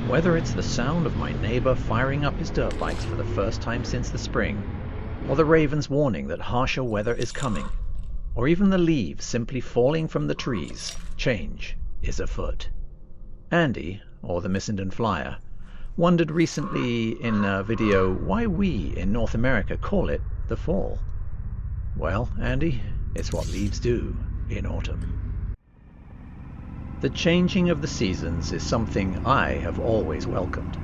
Whether it's the sound of my neighbor firing up his dirt bikes for the first time since the spring, or the ravens warning that harsher weather is coming, or even the leaves simply falling from the trees, change is afoot. Andy, or the Missenden Flyer, wondered recently in a video why we in North America call it the fall. Well, Andy, it's what leaves do in autumn. The changing of the seasons is something I have always welcomed.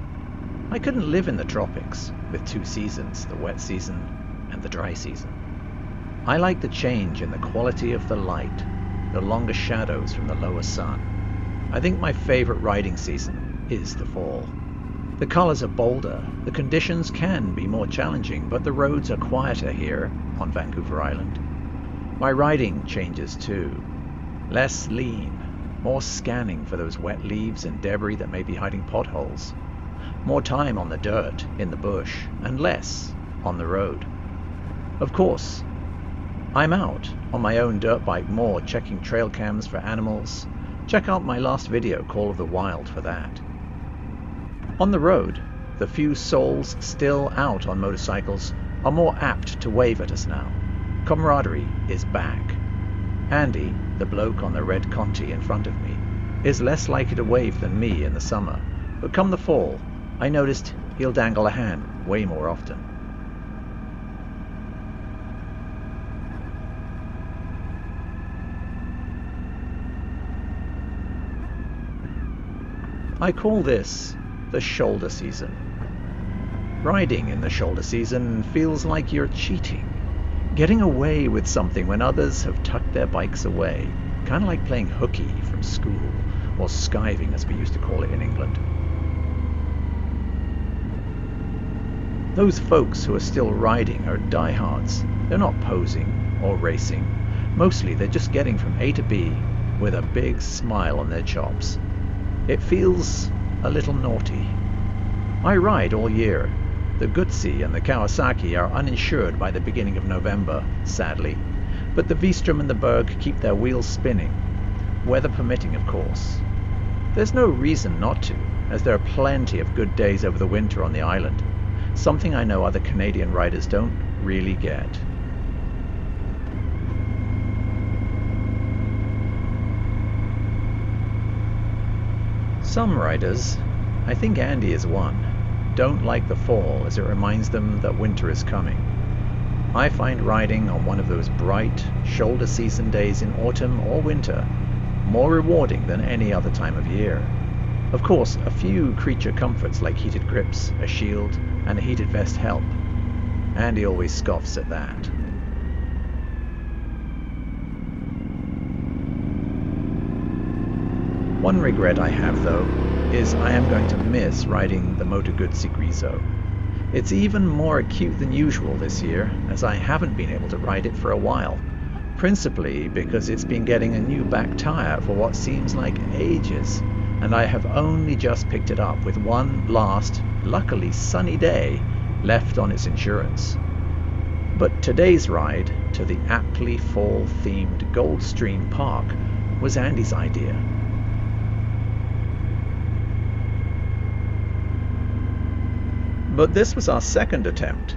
I couldn't live in the tropics with two seasons, the wet season and the dry season. I like the change in the quality of the light, the longer shadows from the lower sun. I think my favorite riding season is the fall. The colors are bolder, the conditions can be more challenging, but the roads are quieter here on Vancouver Island. My riding changes too. Less lean, more scanning for those wet leaves and debris that may be hiding potholes. More time on the dirt, in the bush, and less on the road. Of course, I'm out on my own dirt bike more, checking trail cams for animals. Check out my last video, Call of the Wild, for that. On the road, the few souls still out on motorcycles are more apt to wave at us now. Camaraderie is back. Andy, the bloke on the red Conti in front of me, is less likely to wave than me in the summer, but come the fall, I noticed he'll dangle a hand way more often. I call this the shoulder season. Riding in the shoulder season feels like you're cheating, getting away with something when others have tucked their bikes away, kind of like playing hooky from school, or skiving as we used to call it in England. Those folks who are still riding are diehards. They're not posing or racing. Mostly they're just getting from A to B with a big smile on their chops. It feels a little naughty. I ride all year. The Guzzi and the Kawasaki are uninsured by the beginning of November, sadly, but the V-Strom and the Berg keep their wheels spinning, weather permitting of course. There's no reason not to, as there are plenty of good days over the winter on the island, something I know other Canadian riders don't really get. Some riders, I think Andy is one, don't like the fall as it reminds them that winter is coming. I find riding on one of those bright, shoulder season days in autumn or winter more rewarding than any other time of year. Of course, a few creature comforts like heated grips, a shield, and a heated vest help. Andy always scoffs at that. One regret I have, though, is I am going to miss riding the Moto Guzzi Grigio. It's even more acute than usual this year, as I haven't been able to ride it for a while, principally because it's been getting a new back tire for what seems like ages, and I have only just picked it up with one last, luckily sunny day left on its insurance. But today's ride to the aptly fall-themed Goldstream Park was Andy's idea. But this was our second attempt,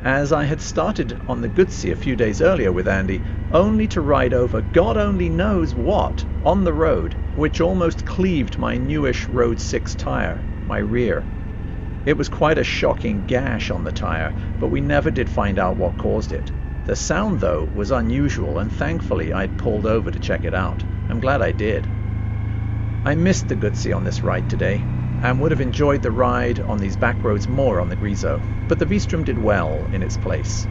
as I had started on the Guzzi a few days earlier with Andy, only to ride over God only knows what on the road, which almost cleaved my newish Road 6 tire, my rear. It was quite a shocking gash on the tire, but we never did find out what caused it. The sound, though, was unusual, and thankfully I'd pulled over to check it out. I'm glad I did. I missed the Guzzi on this ride today, and would have enjoyed the ride on these back roads more on the Grigio, but the V-Strom did well in its place.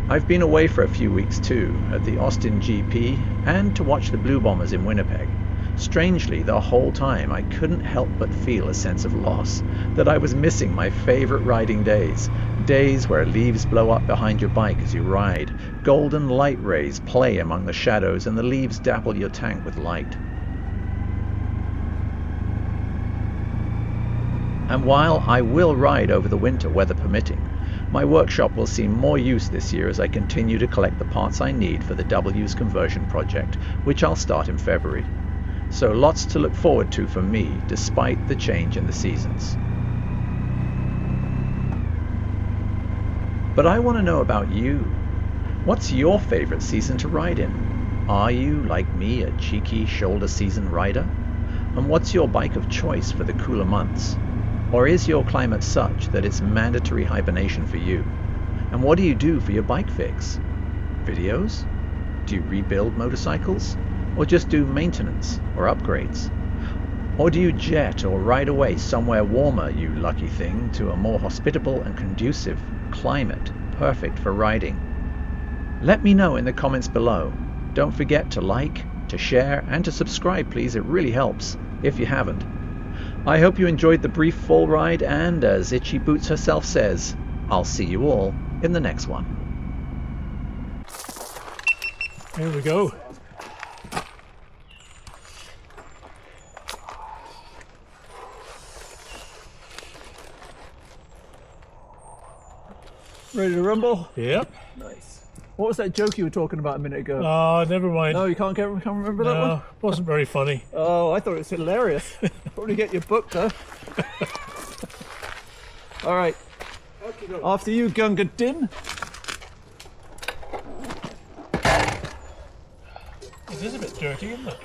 I've been away for a few weeks too, at the Austin GP, and to watch the Blue Bombers in Winnipeg. Strangely, the whole time I couldn't help but feel a sense of loss, that I was missing my favorite riding days. Days where leaves blow up behind your bike as you ride, golden light rays play among the shadows, and the leaves dapple your tank with light. And while I will ride over the winter, weather permitting, My workshop will see more use this year as I continue to collect the parts I need for the W's conversion project, which I'll start in February. So lots to look forward to for me, despite the change in the seasons. But I want to know about you. What's your favorite season to ride in? Are you, like me, a cheeky shoulder season rider? And what's your bike of choice for the cooler months? Or is your climate such that it's mandatory hibernation for you? And what do you do for your bike fix? Videos? Do you rebuild motorcycles? Or just do maintenance or upgrades? Or do you jet or ride away somewhere warmer, you lucky thing, to a more hospitable and conducive climate, perfect for riding? Let me know in the comments below. Don't forget to like, to share, and to subscribe, please. It really helps, if you haven't. I hope you enjoyed the brief fall ride, and as Itchy Boots herself says, I'll see you all in the next one. Here we go. Ready to rumble? Yep. Nice. What was that joke you were talking about a minute ago? Oh, never mind. No, you can't remember that one? No, wasn't very funny. Oh, I thought it was hilarious. Probably get your book though. All right. After you, Gunga Din. It is a bit dirty, isn't it?